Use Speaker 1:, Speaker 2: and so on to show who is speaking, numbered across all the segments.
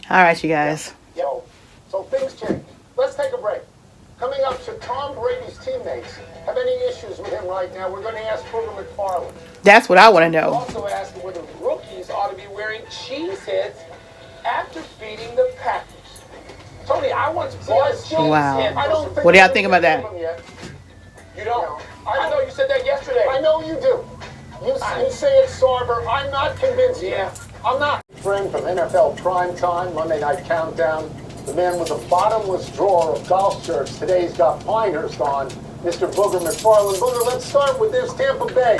Speaker 1: All right, you guys.
Speaker 2: So things change. Let's take a break. Coming up, should Tom Brady's teammates have any issues with him right now? We're going to ask Booger McFarland.
Speaker 1: That's what I want to know.
Speaker 2: Also asking whether rookies ought to be wearing cheese heads after beating the Packers. Tony, I once bought a cheese head.
Speaker 1: What do y'all think about that?
Speaker 2: You don't? I know you said that yesterday. I know you do. You say it's Sarver. I'm not convinced yet. I'm not. Friend from NFL Primetime, Monday Night Countdown. The man with the bottomless drawer of golf shirts. Today he's got Pinehurst on. Mr. Booger McFarland. Booger, let's start with this. Tampa Bay.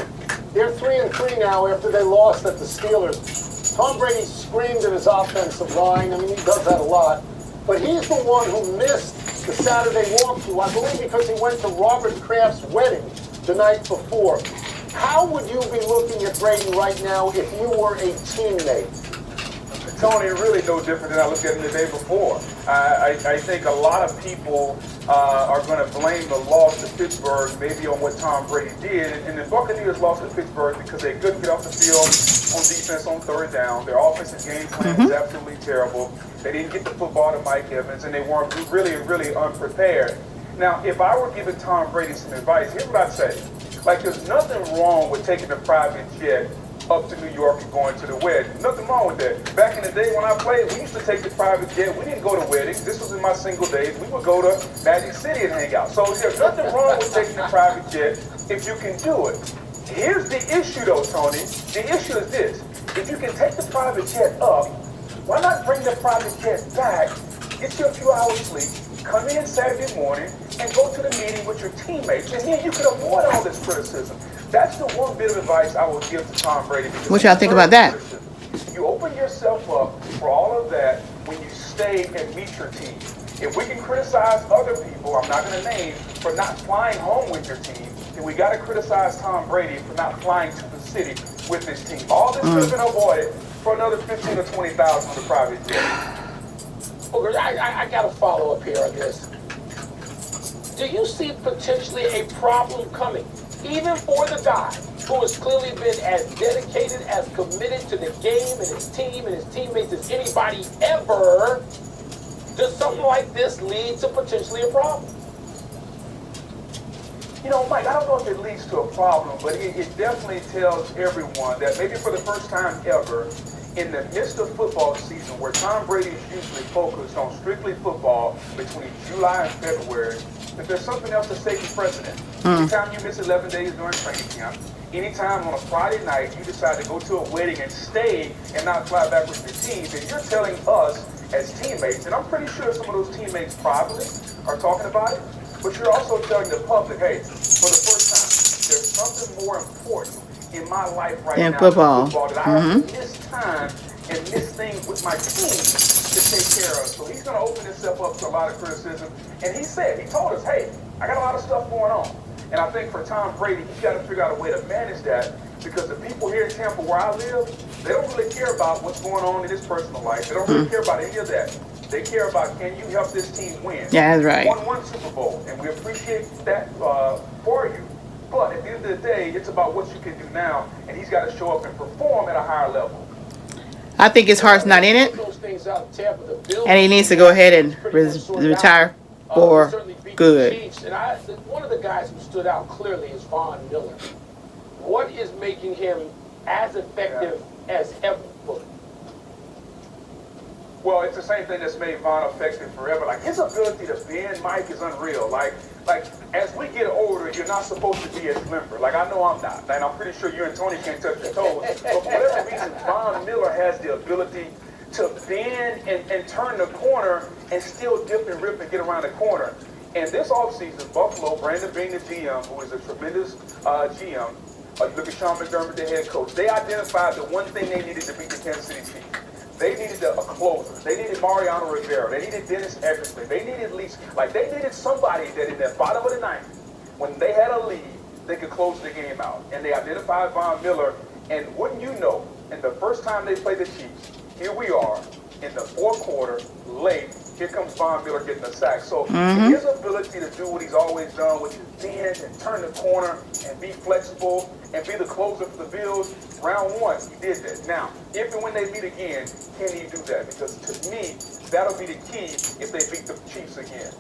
Speaker 2: They're 3-3 now after they lost at the Steelers. Tom Brady screamed at his offensive line. I mean, he does that a lot. But he's the one who missed the Saturday walkthrough, I believe, because he went to Robert Kraft's wedding the night before. How would you be looking at Brady right now if you were a teammate?
Speaker 3: Tony, really no different than I looked at him the day before. I think a lot of people are going to blame the loss to Pittsburgh maybe on what Tom Brady did. And the Buccaneers lost to Pittsburgh because they couldn't get off the field on defense on third down. Their offensive game plan was absolutely terrible. They didn't get the football to Mike Evans, and they weren't really unprepared. Now, if I were giving Tom Brady some advice, here's what I'd say. Like, there's nothing wrong with taking a private jet up to New York and going to the wedding. Nothing wrong with that. Back in the day when I played, we used to take the private jet. We didn't go to weddings. This was in my single days. We would go to Magic City and hang out. So there's nothing wrong with taking a private jet if you can do it. Here's the issue, though, Tony. The issue is this. If you can take the private jet up, why not bring the private jet back, get you a few hours sleep, come in Saturday morning, and go to the meeting with your teammates, and then you could avoid all this criticism. That's the one bit of advice I would give to Tom Brady.
Speaker 1: What y'all think about that?
Speaker 3: You open yourself up for all of that when you stay and meet your team. If we can criticize other people, I'm not going to name, for not flying home with your team, then we got to criticize Tom Brady for not flying to the city with his team. All this could have been avoided for another 15 or 20,000 on the private jet.
Speaker 2: Booger, I got to follow up here on this. Do you see potentially a problem coming, even for the guy who has clearly been as dedicated, as committed to the game and his team and his teammates as anybody ever? Does something like this lead to potentially a problem?
Speaker 3: You know, Mike, I don't know if it leads to a problem, but it definitely tells everyone that maybe for the first time ever, in the midst of football season, where Tom Brady is usually focused on strictly football between July and February, that there's something else that's taking precedent. Anytime you miss 11 days during training camp, anytime on a Friday night you decide to go to a wedding and stay and not fly back with your team, then you're telling us as teammates, and I'm pretty sure some of those teammates privately are talking about it, but you're also telling the public, hey, for the first time, there's something more important in my life right now
Speaker 1: football.
Speaker 3: That I have to miss time and miss things with my team to take care of. So he's going to open himself up to a lot of criticism. And he told us, hey, I got a lot of stuff going on. And I think for Tom Brady, he's got to figure out a way to manage that, because the people here in Tampa where I live, they don't really care about what's going on in his personal life. They don't really care about any of that. They care about, can you help this team win?
Speaker 1: Yeah, that's right.
Speaker 3: Won one Super Bowl, and we appreciate that for you. But at the end of the day, it's about what you can do now, and he's got to show up and perform at a higher level.
Speaker 1: I think his heart's not in it, and he needs to go ahead and retire for good.
Speaker 2: And one of the guys who stood out clearly is Von Miller. What is making him as effective as ever?
Speaker 3: Well, it's the same thing that's made Von effective forever. Like, his ability to bend Mike is unreal. Like as we get older, you're not supposed to be as limber. Like, I know I'm not, and I'm pretty sure you and Tony can't touch your toes. But for whatever reason, Von Miller has the ability to bend and turn the corner and still dip and rip and get around the corner. And this offseason, Buffalo, Brandon Beane, the GM, who is a tremendous GM, look at Sean McDermott, the head coach, they identified the one thing they needed to beat the Kansas City Chiefs. They needed a closer. They needed Mariano Rivera. They needed Dennis Eckersley. They needed at least, they needed somebody that in the bottom of the ninth, when they had a lead, they could close the game out. And they identified Von Miller. And wouldn't you know, in the first time they played the Chiefs, here we are in the fourth quarter, late, here comes Von Miller getting a sack. So his ability to do what he's always done, which is bend and turn the corner and be flexible and be the closer for the Bills, round one, he did that. Now, if and when they meet again, can he do that? Because to me, that'll be the key if they beat the Chiefs again.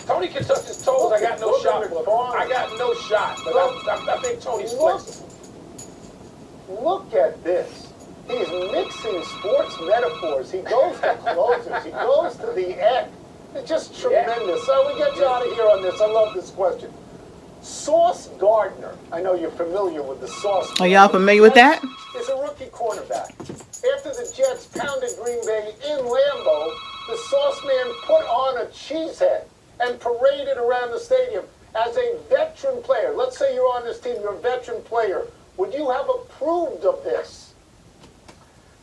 Speaker 2: Tony can touch his toes. I got no shot. I got no shot. But I think Tony's flexible. Look at this. He's mixing sports metaphors. He goes to closers. He goes to the end. It's just tremendous. So we get you out of here on this. I love this question. Sauce Gardner. I know you're familiar with the Sauce.
Speaker 1: Are y'all familiar with that?
Speaker 2: Is a rookie cornerback. After the Jets pounded Green Bay in Lambeau, the Sauce Man put on a cheesehead and paraded around the stadium as a veteran player. Let's say you're on this team, you're a veteran player. Would you have approved of this?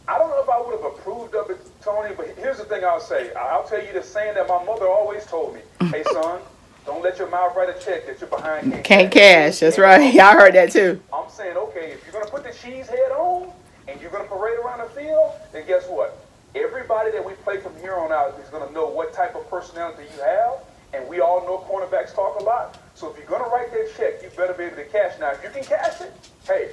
Speaker 3: I don't know if I would have approved of it, Tony, but here's the thing I'll say. I'll tell you the saying that my mother always told me. Hey, son, don't let your mouth write a check that you're behind
Speaker 1: can't cash. That's right. Y'all heard that too.
Speaker 3: I'm saying, okay, if you're going to put the cheese head on and you're going to parade around the field, then guess what? Everybody that we play from here on out is going to know what type of personality you have. And we all know cornerbacks talk a lot. So if you're going to write that check, you better be able to cash. Now, if you can cash it, hey,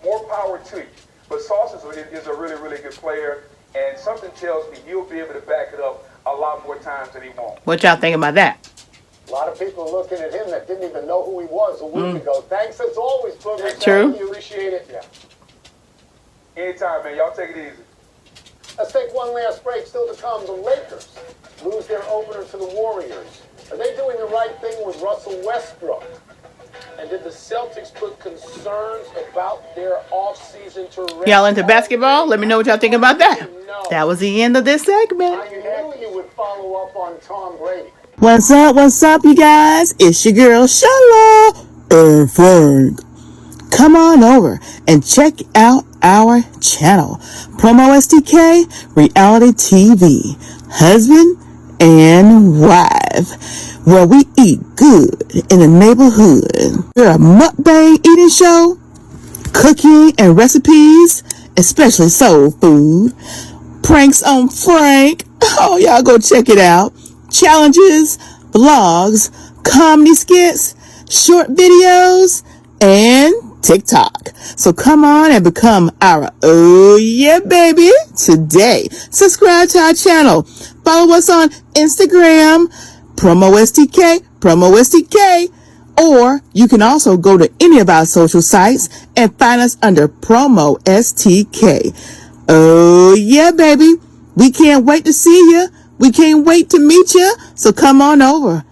Speaker 3: more power to you. But Sauce is a really, really good player. And something tells me he'll be able to back it up a lot more times than he won't.
Speaker 1: What y'all think about that?
Speaker 2: A lot of people are looking at him that didn't even know who he was a week ago. Thanks as always, Booger.
Speaker 1: True.
Speaker 2: You appreciate it.
Speaker 3: Yeah. Anytime, man. Y'all take it easy.
Speaker 2: Let's take one last break. Still to come, the Lakers lose their opener to the Warriors. Are they doing the right thing with Russell Westbrook? And did the Celtics put concerns about their offseason to rest?
Speaker 1: Y'all into basketball? Let me know what y'all think about that. That was the end of this segment.
Speaker 2: I knew you would follow up on TomBrady.
Speaker 1: What's up, you guys? It's your girl, Shala and Frank. Come on over and check out our channel, PromoSTK Reality TV, husband and wife, where we eat good in the neighborhood. We're a mukbang eating show, cooking and recipes, especially soul food, pranks on Frank. Oh, y'all go check it out. Challenges, vlogs, comedy skits, short videos, and TikTok. So come on and become our oh yeah baby today. Subscribe to our channel. Follow us on Instagram, PromoSTK, or you can also go to any of our social sites and find us under PromoSTK. Oh yeah baby. We can't wait to see you. We can't wait to meet you. So come on over